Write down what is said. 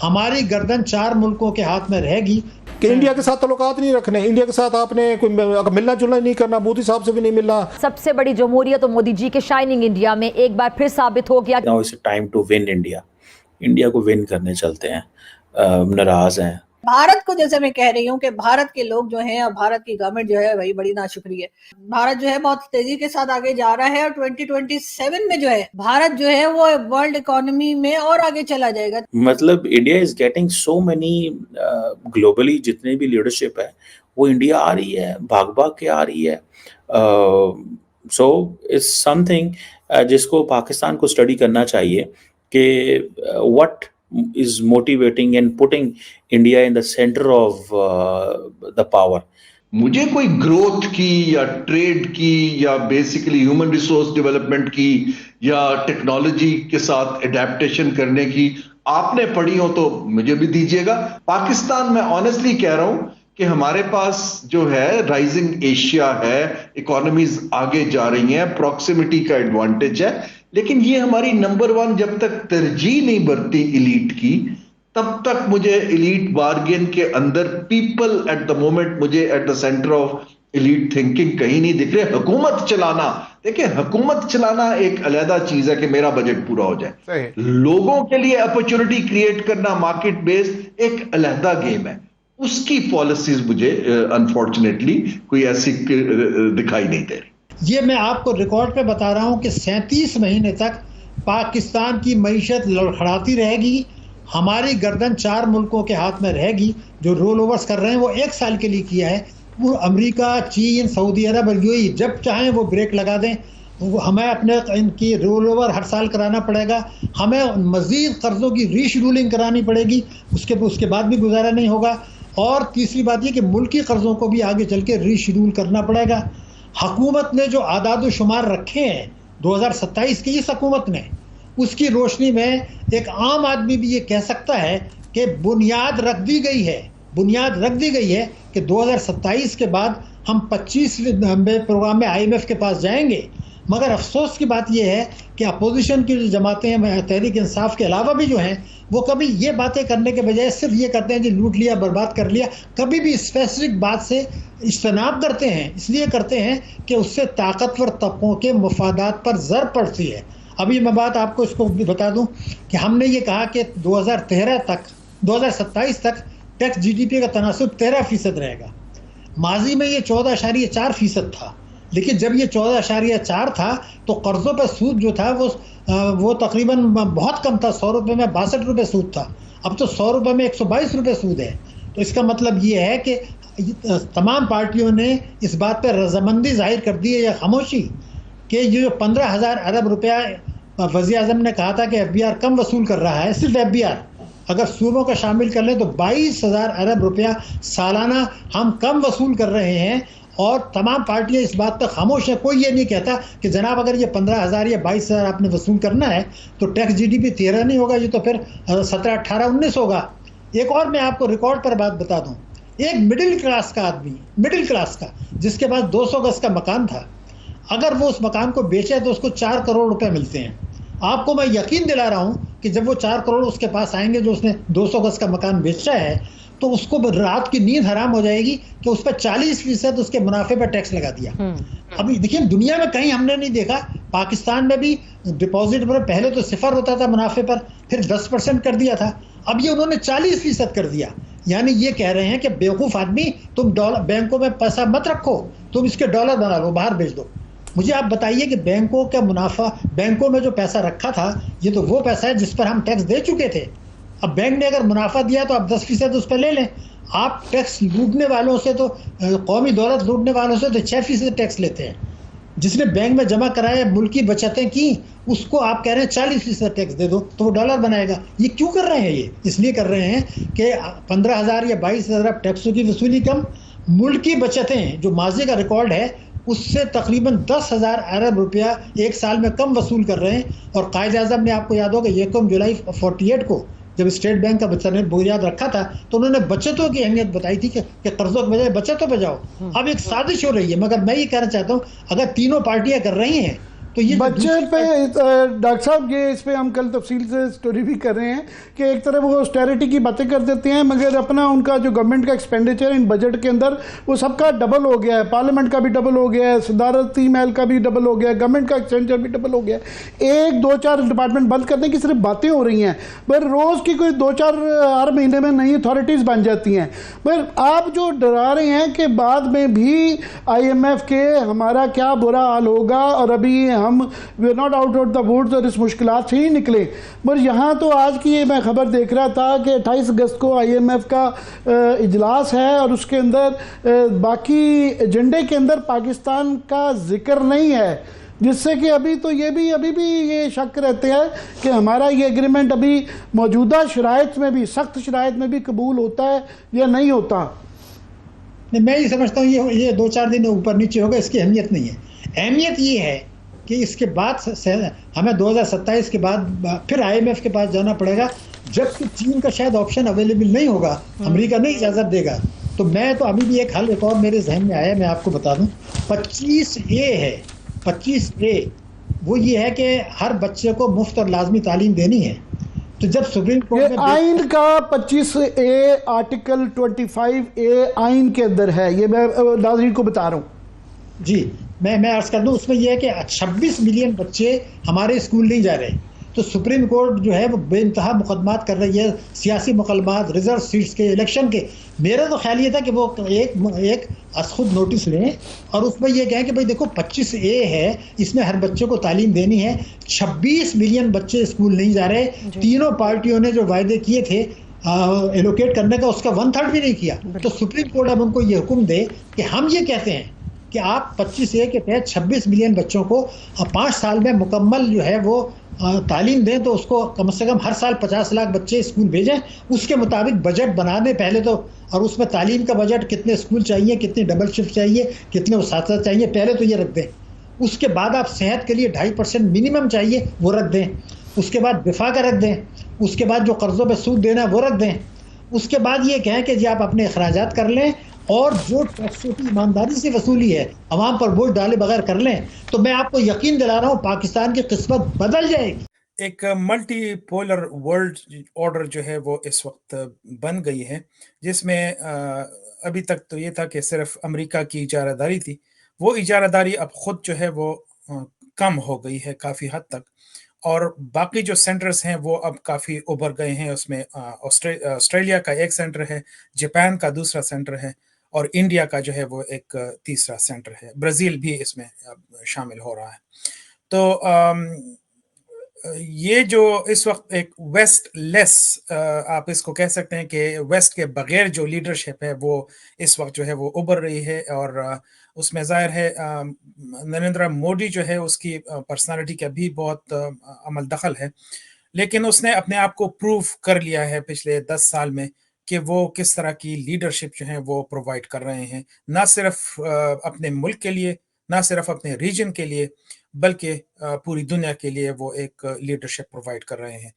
हमारी गर्दन 4 मुल्कों के हाथ में रहेगी। कि इंडिया के साथ ताल्लुकात नहीं रखने, इंडिया के साथ आपने कोई मिलना जुलना नहीं करना, मोदी साहब से भी नहीं मिलना। सबसे बड़ी जमहूरियत तो मोदी जी के शाइनिंग इंडिया में एक बार फिर साबित हो गया। Now it's time to win India. India को विन करने चलते हैं, नाराज हैं। भारत को, जैसे मैं कह रही हूँ कि भारत के लोग जो हैं और भारत की गवर्नमेंट जो है वही बड़ी नाशुक्री है। भारत जो है बहुत तेजी के साथ आगे जा रहा है और 2027 में जो है भारत जो है वो वर्ल्ड इकोनॉमी में और आगे चला जाएगा। मतलब India is getting so many globally, जितने भी लीडरशिप है वो इंडिया आ रही है, भाग भाग के आ रही है। सो इट्स समथिंग जिसको पाकिस्तान को स्टडी करना चाहिए कि what is motivating and putting India in the center of the power. मुझे कोई ग्रोथ की या ट्रेड की या बेसिकली ह्यूमन रिसोर्स डेवलपमेंट की या टेक्नोलॉजी के साथ एडेप्टेशन करने की आपने पढ़ी हो तो मुझे भी दीजिएगा। पाकिस्तान में ऑनेस्टली कह रहा हूं कि हमारे पास जो है राइजिंग एशिया है, इकोनॉमीज आगे जा रही हैं, प्रॉक्सिमिटी का एडवांटेज है, लेकिन ये हमारी नंबर 1 जब तक तरजीह नहीं बढ़ती इलीट की, तब तक मुझे इलीट बार्गेन के अंदर पीपल एट द मोमेंट मुझे at the centre of elite thinking कहीं नहीं दिख रहे। हुकूमत चलाना, देखिए हुकूमत चलाना एक अलग चीज है कि मेरा बजट पूरा हो जाए, लोगों के लिए अपॉर्चुनिटी क्रिएट करना मार्केट बेस्ड एक अलग गेम है। उसकी पॉलिसीज मुझे अनफॉर्चुनेटली कोई ऐसी दिखाई नहीं दे रही। ये मैं आपको रिकॉर्ड पे बता रहा हूँ कि 37 महीने तक पाकिस्तान की मईशत लड़खड़ाती रहेगी, हमारी गर्दन 4 मुल्कों के हाथ में रहेगी। जो रोल ओवर्स कर रहे हैं वो 1 साल के लिए किया है। वो अमेरिका, चीन, सऊदी अरब और यूएई जब चाहें वो ब्रेक लगा दें। हमें अपने इनकी रोल ओवर हर साल कराना पड़ेगा, हमें मज़ीद कर्ज़ों की रीशेड्यूलिंग करानी पड़ेगी, उसके बाद भी गुजारा नहीं होगा। और तीसरी बात ये कि मुल्की कर्ज़ों को भी आगे चल के रीशेड्यूल करना पड़ेगा। हुकूमत ने जो आदाद शुमार रखे हैं 2027 की इस हुकूमत ने, उसकी रोशनी में एक आम आदमी भी ये कह सकता है कि बुनियाद रख दी गई है कि 2027 के बाद हम 25वें प्रोग्राम में IMF के पास जाएंगे। मगर अफसोस की बात यह है कि अपोजिशन की जो जमातें हैं, तहरीक इंसाफ के अलावा भी जो हैं, वो कभी ये बातें करने के बजाय सिर्फ ये करते हैं कि लूट लिया, बर्बाद कर लिया। कभी भी स्पेसिफिक बात से इज्तनाब करते हैं, इसलिए करते हैं कि उससे ताकतवर तबकों के मफादात पर ज़र पड़ती है। अभी मैं बात आपको इसको भी बता दूं कि हमने ये कहा कि 2027 तक टैक्स GDP का तनासुब 13% रहेगा। माजी में ये 14.4% था, लेकिन जब ये 14.4 था तो कर्ज़ों पर सूद जो था वो तकरीबन बहुत कम था। 100 रुपये में 62 रुपये सूद था, अब तो 100 रुपये में 122 रुपये सूद है। तो इसका मतलब ये है कि तमाम पार्टियों ने इस बात पर रजामंदी जाहिर कर दी है या खामोशी कि ये जो 15,000 अरब रुपया वज़ीर आज़म ने कहा था कि FBR कम वसूल कर रहा है, सिर्फ FBR अगर सूबों का शामिल कर लें तो 22,000 अरब रुपया सालाना हम कम वसूल कर रहे हैं। और तमाम पार्टियां इस बात पर खामोश है। कोई ये नहीं कहता कि जनाब अगर ये 15,000 या 22,000 आपने वसूल करना है तो टैक्स GDP 13 नहीं होगा, ये तो फिर 17, 18, 19 होगा। एक और मैं आपको रिकॉर्ड पर बात बता दूं, एक मिडिल क्लास का आदमी, मिडिल क्लास का, जिसके पास 200 गज का मकान था, अगर वो उस मकान को बेचे तो उसको 4 करोड़ रुपए मिलते हैं। आपको मैं यकीन दिला रहा हूं कि जब वो 4 करोड़ उसके पास आएंगे जो उसने 200 गज का मकान बेचा है, तो उसको रात की नींद हराम हो जाएगी कि उस पर 40% उसके मुनाफे पर टैक्स लगा दिया। अभी देखिए दुनिया में कहीं हमने नहीं देखा, पाकिस्तान में भी डिपॉजिट पर पहले तो 0 होता था मुनाफे पर, फिर 10% कर दिया था, अब ये उन्होंने 40% कर दिया। यानी ये कह रहे हैं कि बेवकूफ़ आदमी, तुम डॉलर बैंकों में पैसा मत रखो, तुम इसके डॉलर बना लो, बाहर भेज दो। मुझे आप बताइए कि बैंकों का मुनाफा, बैंकों में जो पैसा रखा था, ये तो वो पैसा है जिस पर हम टैक्स दे चुके थे। अब बैंक ने अगर मुनाफा दिया तो आप 10% उस पर ले लें। आप टैक्स लूटने वालों से तो, कौमी दौलत लूटने वालों से तो 6% टैक्स लेते हैं। जिसने बैंक में जमा कराया, मुल्की बचतें की, उसको आप कह रहे हैं 40% टैक्स दे दो तो वो डॉलर बनाएगा। ये क्यों कर रहे हैं? ये इसलिए कर रहे हैं कि 15,000 या 22,000 टैक्सों की वसूली कम, मुल्की बचतें जो माजी का रिकॉर्ड है उससे तकरीबन 10,000 अरब रुपया एक साल में कम वसूल कर रहे हैं। और कायदे आज़म ने, आपको याद होगा, 1 जुलाई 48 को जब स्टेट बैंक का बच्चा ने बुनियाद रखा था तो उन्होंने बचतों की अहमियत बताई थी कि कर्जों के बजाय बचतों पे जाओ। अब एक साजिश हो रही है। मगर मैं ये कहना चाहता हूँ, अगर तीनों पार्टियां कर रही हैं तो ये जो बच्चे दूसरी पे डॉक्टर साहब, ये इस पे हम कल तफसील से स्टोरी भी कर रहे हैं कि एक तरफ वो ऑस्टेरिटी की बातें कर देते हैं, मगर अपना उनका जो गवर्नमेंट का एक्सपेंडिचर इन बजट के अंदर वो सबका डबल हो गया है। पार्लियामेंट का भी डबल हो गया है, सदारती महल का भी डबल हो गया है, गवर्नमेंट का एक्सपेंडिचर भी डबल हो गया है। एक दो चार डिपार्टमेंट बंद करने की सिर्फ बातें हो रही हैं, पर रोज़ की कोई दो चार हर महीने में नई अथॉरिटीज़ बन जाती हैं। पर आप जो डरा रहे हैं कि बाद में भी IMF के हमारा क्या बुरा हाल होगा, और अभी हम we are not out of the woods और इस मुश्किलात से ही निकले। पर यहाँ तो आज की ये मैं खबर देख रहा था कि 28 अगस्त को IMF का इजलास है और उसके अंदर बाकी एजेंडे के अंदर पाकिस्तान का जिक्र नहीं है, जिससे कि अभी भी ये शक रहते हैं कि हमारा ये एग्रीमेंट अभी मौजूदा शराइत में भी, सख्त शराइत में भी कबूल होता है या नहीं होता। नहीं, मैं ये समझता हूँ ये 2-4 दिन ऊपर नीचे होगा, इसकी अहमियत नहीं है। अहमियत ये है कि इसके बाद हमें 2027 के बाद फिर IMF के पास जाना पड़ेगा, जबकि चीन का शायद ऑप्शन अवेलेबल नहीं होगा, अमेरिका नहीं इजाज़त देगा। तो मैं तो अभी भी एक हल एक और मेरे जहन में आया, मैं आपको बता दूं, 25A है। 25A वो ये है कि हर बच्चे को मुफ्त और लाजमी तालीम देनी है। तो जब सुप्रीम कोर्ट में आइन का 25A आर्टिकल 25A आइन के अंदर है, ये मैं नाज़रीन को बता रहा हूँ जी, मैं अर्ज कर दूं, उसमें यह है कि 26 मिलियन बच्चे हमारे स्कूल नहीं जा रहे। तो सुप्रीम कोर्ट जो है वो बेइंतहा मुकदमात कर रही है, सियासी मुकदमात, रिजर्व सीट्स के, इलेक्शन के। मेरा तो ख्याल ये था कि वो एक खुद नोटिस लें और उसमें ये कहें कि भाई देखो 25A है, इसमें हर बच्चे को तालीम देनी है। 26 मिलियन बच्चे स्कूल नहीं जा रहे। तीनों पार्टियों ने जो वायदे किए थे एलोकेट करने का, उसका 1/3 भी नहीं किया। तो सुप्रीम कोर्ट अब उनको ये हुक्म दे कि हम ये कहते हैं कि आप 25A के तहत 26 मिलियन बच्चों को 5 साल में मुकम्मल जो है वो तालीम दें, तो उसको कम से कम हर साल 50 लाख बच्चे स्कूल भेजें। उसके मुताबिक बजट बना दें पहले तो, और उसमें तालीम का बजट, कितने स्कूल चाहिए, कितनी डबल शिफ्ट चाहिए, कितने उस्ताद चाहिए, पहले तो ये रख दें। उसके बाद आप सेहत के लिए 2.5% मिनिमम चाहिए, वो रख दें। उसके बाद दिफा का रख दें। उसके बाद जो कर्ज़ों पर सूद देना है वो रख दें। उसके बाद ये कहें कि जी आप अपने अखराजात कर लें, और जो टैक्सों की ईमानदारी से वसूली है अवाम पर बोझ डाले बगैर कर लें। तो मैं आपको यकीन दिला रहा हूँ पाकिस्तान की किस्मत बदल जाएगी। एक मल्टी पोलर वर्ल्ड ऑर्डर जो है वो इस वक्त बन गई है, जिसमें अभी तक तो ये था कि सिर्फ अमेरिका की इजारादारी थी। वो इजारादारी अब खुद जो है वो कम हो गई है काफ़ी हद तक, और बाकी जो सेंटर्स हैं वो अब काफ़ी उभर गए हैं। उसमें ऑस्ट्रेलिया का एक सेंटर है, जापान का दूसरा सेंटर है, और इंडिया का जो है वो एक तीसरा सेंटर है। ब्राज़ील भी इसमें शामिल हो रहा है। तो ये जो इस वक्त एक वेस्ट लेस, आप इसको कह सकते हैं कि वेस्ट के बगैर जो लीडरशिप है वो इस वक्त जो है वो उभर रही है, और उसमें ज़ाहिर है नरेंद्र मोदी जो है उसकी पर्सनालिटी का भी बहुत अमल दखल है, लेकिन उसने अपने आप को प्रूव कर लिया है पिछले 10 साल में कि वो किस तरह की लीडरशिप जो है वो प्रोवाइड कर रहे हैं, ना सिर्फ अपने मुल्क के लिए, ना सिर्फ अपने रीजन के लिए, बल्कि पूरी दुनिया के लिए वो एक लीडरशिप प्रोवाइड कर रहे हैं।